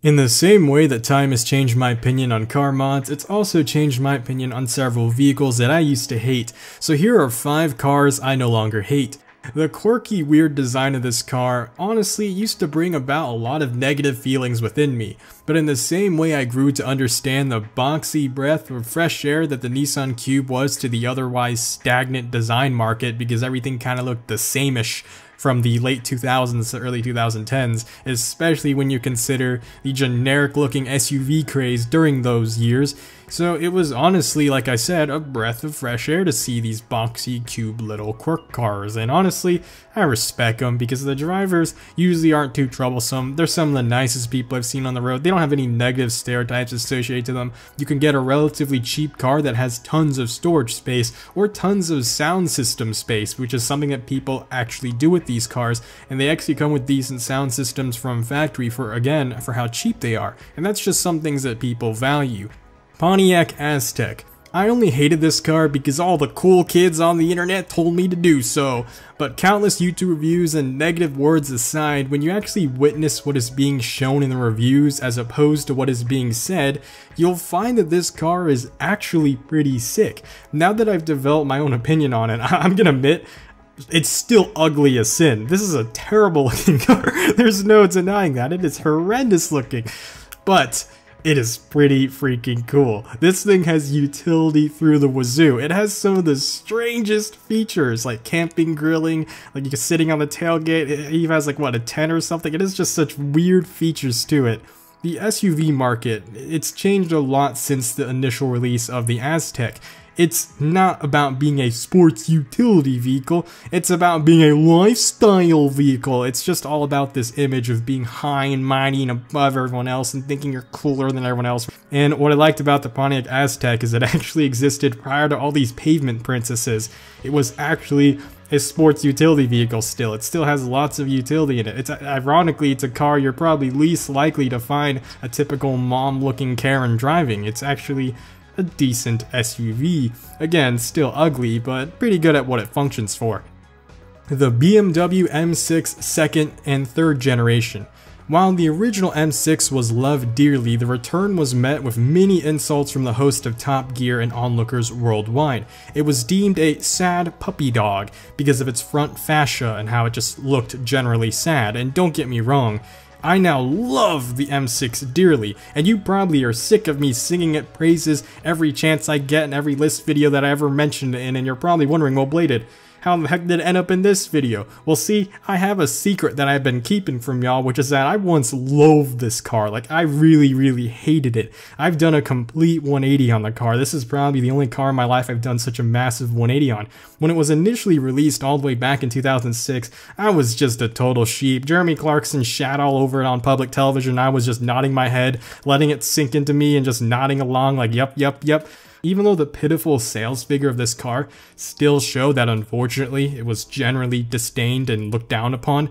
In the same way that time has changed my opinion on car mods, it's also changed my opinion on several vehicles that I used to hate. So here are 5 cars I no longer hate. The quirky, weird design of this car honestly used to bring about a lot of negative feelings within me, but in the same way I grew to understand the boxy breath of fresh air that the Nissan Cube was to the otherwise stagnant design market because everything kinda looked the same-ish from the late 2000s to early 2010s, especially when you consider the generic looking SUV craze during those years. So it was honestly, like I said, a breath of fresh air to see these boxy cube little quirk cars, and honestly, I respect them because the drivers usually aren't too troublesome. They're some of the nicest people I've seen on the road. They don't have any negative stereotypes associated to them. You can get a relatively cheap car that has tons of storage space or tons of sound system space, which is something that people actually do with these cars, and they actually come with decent sound systems from factory for how cheap they are, and that's just some things that people value. Pontiac Aztek. I only hated this car because all the cool kids on the internet told me to do so, but countless YouTube reviews and negative words aside, when you actually witness what is being shown in the reviews as opposed to what is being said, you'll find that this car is actually pretty sick. Now that I've developed my own opinion on it, I'm gonna admit, it's still ugly as sin. This is a terrible looking car. There's no denying that. It is horrendous looking. But it is pretty freaking cool. This thing has utility through the wazoo. It has some of the strangest features, like camping grilling, like you're sitting on the tailgate. It even has like, what, a 10 or something? It is just such weird features to it. The SUV market, it's changed a lot since the initial release of the Aztek. It's not about being a sports utility vehicle, it's about being a lifestyle vehicle. It's just all about this image of being high and mighty and above everyone else and thinking you're cooler than everyone else. And what I liked about the Pontiac Aztek is it actually existed prior to all these pavement princesses. It was actually a sports utility vehicle still. It still has lots of utility in it. Ironically, it's a car you're probably least likely to find a typical mom-looking Karen driving. It's actually a decent SUV. Again, still ugly, but pretty good at what it functions for. The BMW M6 second and third generation. While the original M6 was loved dearly, the return was met with many insults from the host of Top Gear and onlookers worldwide. It was deemed a sad puppy dog because of its front fascia and how it just looked generally sad, and don't get me wrong, I now love the M6 dearly, and you probably are sick of me singing it praises every chance I get in every list video that I ever mentioned it in, and you're probably wondering, well, Bladed, how the heck did it end up in this video? Well, see, I have a secret that I've been keeping from y'all, which is that I once loathed this car. Like, I really hated it. I've done a complete 180 on the car. This is probably the only car in my life I've done such a massive 180 on. When it was initially released all the way back in 2006, I was just a total sheep. Jeremy Clarkson shat all over it on public television. I was just nodding my head, letting it sink into me and just nodding along like, yep. Even though the pitiful sales figure of this car still show that unfortunately it was generally disdained and looked down upon,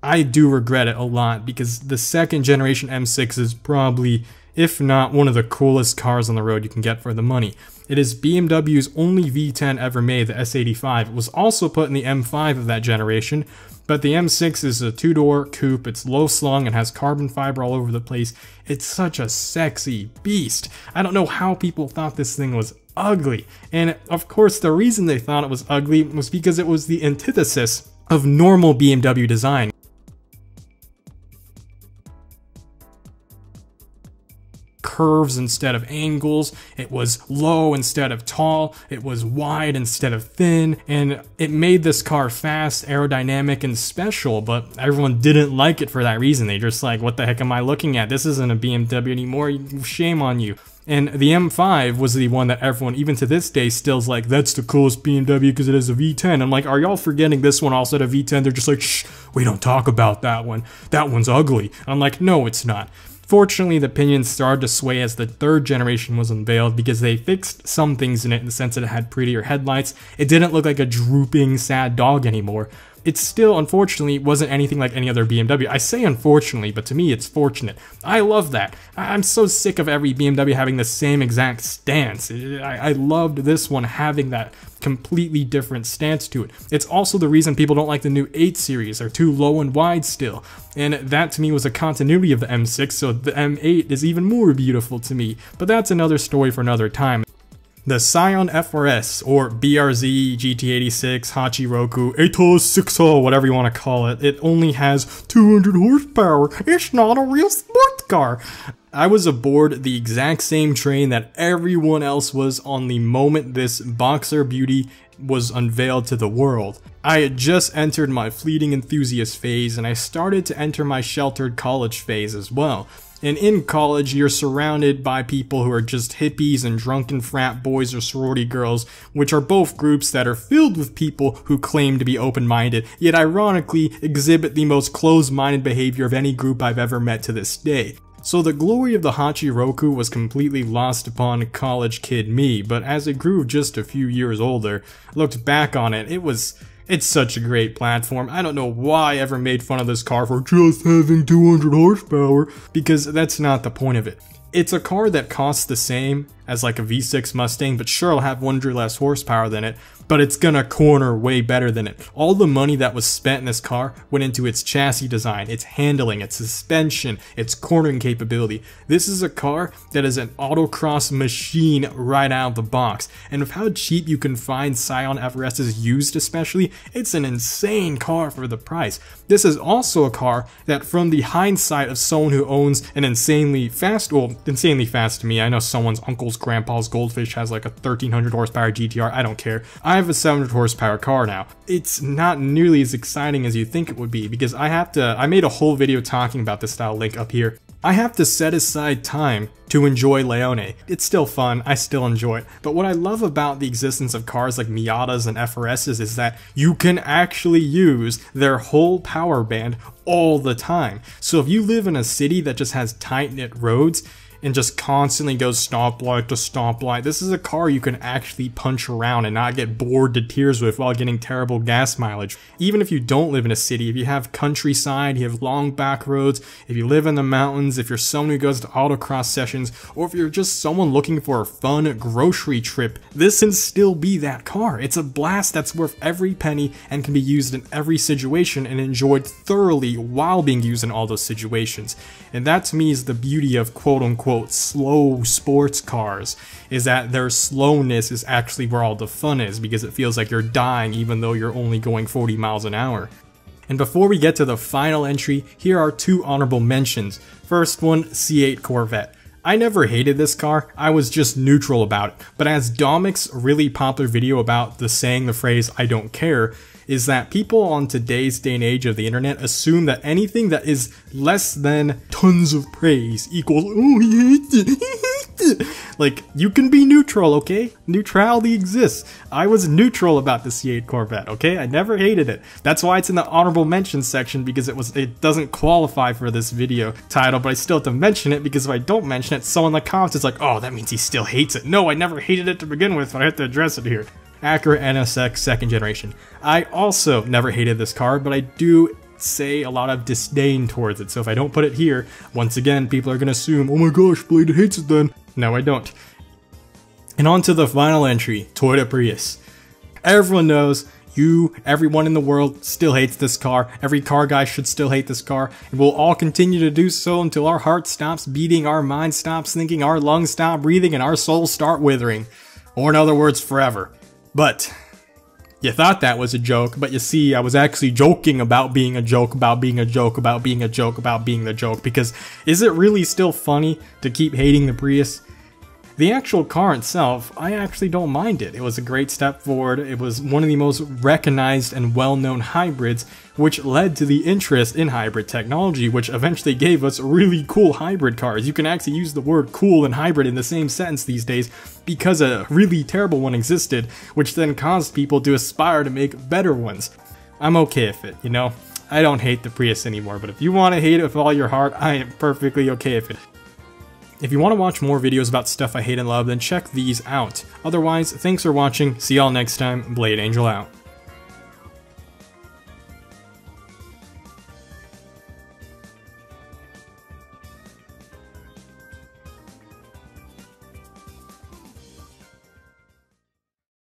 I do regret it a lot because the second generation M6 is probably, if not one of the coolest cars on the road you can get for the money. It is BMW's only V10 ever made, the S85. It was also put in the M5 of that generation, but the M6 is a two-door coupe, it's low-slung and has carbon fiber all over the place. It's such a sexy beast. I don't know how people thought this thing was ugly. And of course, the reason they thought it was ugly was because it was the antithesis of normal BMW design. Curves instead of angles, it was low instead of tall, it was wide instead of thin, and it made this car fast, aerodynamic, and special, but everyone didn't like it for that reason. They just like, what the heck am I looking at? This isn't a BMW anymore, shame on you. And the M5 was the one that everyone, even to this day, still's like, that's the coolest BMW because it has a V10. I'm like, are y'all forgetting this one also had a V10? They're just like, shh, we don't talk about that one. That one's ugly. I'm like, no, it's not. Fortunately, the opinions started to sway as the third generation was unveiled because they fixed some things in it in the sense that it had prettier headlights. It didn't look like a drooping, sad dog anymore. it still, unfortunately, wasn't anything like any other BMW. I say unfortunately, but to me it's fortunate. I love that. I'm so sick of every BMW having the same exact stance. I loved this one having that completely different stance to it. It's also the reason people don't like the new 8 series. They're too low and wide still. And that to me was a continuity of the M6, so the M8 is even more beautiful to me. But that's another story for another time. The Scion FRS, or BRZ, GT86, Hachiroku, Eto 60, whatever you want to call it, it only has 200 horsepower. It's not a real sports car. I was aboard the exact same train that everyone else was on the moment this boxer beauty was unveiled to the world. I had just entered my fleeting enthusiast phase, and I started to enter my sheltered college phase as well. And in college, you're surrounded by people who are just hippies and drunken frat boys or sorority girls, which are both groups that are filled with people who claim to be open-minded, yet ironically exhibit the most closed-minded behavior of any group I've ever met to this day. So the glory of the Hachiroku was completely lost upon college kid me, but as I grew just a few years older, looked back on it, it's such a great platform. I don't know why I ever made fun of this car for just having 200 horsepower, because that's not the point of it. It's a car that costs the same as like a V6 Mustang, but sure, it'll have 100 less horsepower than it, but it's gonna corner way better than it. All the money that was spent in this car went into its chassis design, its handling, its suspension, its cornering capability. This is a car that is an autocross machine right out of the box, and with how cheap you can find Scion FRSs used especially, it's an insane car for the price. This is also a car that, from the hindsight of someone who owns an insanely fast to me, I know someone's uncle's grandpa's Goldfish has like a 1300 horsepower GTR, I don't care. I have a 700 horsepower car now. It's not nearly as exciting as you think it would be, because I made a whole video talking about this style, link up here. I have to set aside time to enjoy Leone. It's still fun, I still enjoy it, but what I love about the existence of cars like Miatas and FRSs is that you can actually use their whole power band all the time. So if you live in a city that just has tight-knit roads, and just constantly goes stoplight to stoplight, this is a car you can actually punch around and not get bored to tears with while getting terrible gas mileage. Even if you don't live in a city, if you have countryside, you have long back roads, if you live in the mountains, if you're someone who goes to autocross sessions, or if you're just someone looking for a fun grocery trip, this can still be that car. It's a blast that's worth every penny and can be used in every situation and enjoyed thoroughly while being used in all those situations. And that to me is the beauty of quote-unquote slow sports cars, is that their slowness is actually where all the fun is, because it feels like you're dying even though you're only going 40 miles an hour. And before we get to the final entry, here are 2 honorable mentions. First one, C8 Corvette. I never hated this car, I was just neutral about it, but as Domic's really popular video about the phrase I don't care, is that people on today's day and age of the internet assume that anything that is less than tons of praise equals, oh, he hates it, he hates it. Like, you can be neutral, okay? Neutrality exists. I was neutral about the C8 Corvette, okay? I never hated it. That's why it's in the honorable mention section, because it doesn't qualify for this video title, but I still have to mention it, because if I don't mention it, someone in the comments is like, oh, that means he still hates it. No, I never hated it to begin with, but I have to address it here. Acura NSX 2nd generation. I also never hated this car, but I do say a lot of disdain towards it, so if I don't put it here, once again, people are gonna assume, oh my gosh, Blade hates it then. No, I don't. And on to the final entry, Toyota Prius. Everyone knows, everyone in the world still hates this car. Every car guy should still hate this car, and we'll all continue to do so until our heart stops beating, our mind stops thinking, our lungs stop breathing, and our souls start withering. Or in other words, forever. But you thought that was a joke, but you see, I was actually joking about being a joke, about being a joke, about being a joke, about being the joke, because is it really still funny to keep hating the Prius? The actual car itself, I actually don't mind it. It was a great step forward. It was one of the most recognized and well-known hybrids, which led to the interest in hybrid technology, which eventually gave us really cool hybrid cars. You can actually use the word cool and hybrid in the same sentence these days, because a really terrible one existed, which then caused people to aspire to make better ones. I'm okay with it, you know? I don't hate the Prius anymore, but if you want to hate it with all your heart, I am perfectly okay with it. If you want to watch more videos about stuff I hate and love, then check these out. Otherwise, thanks for watching, see y'all next time, Blade Angel out.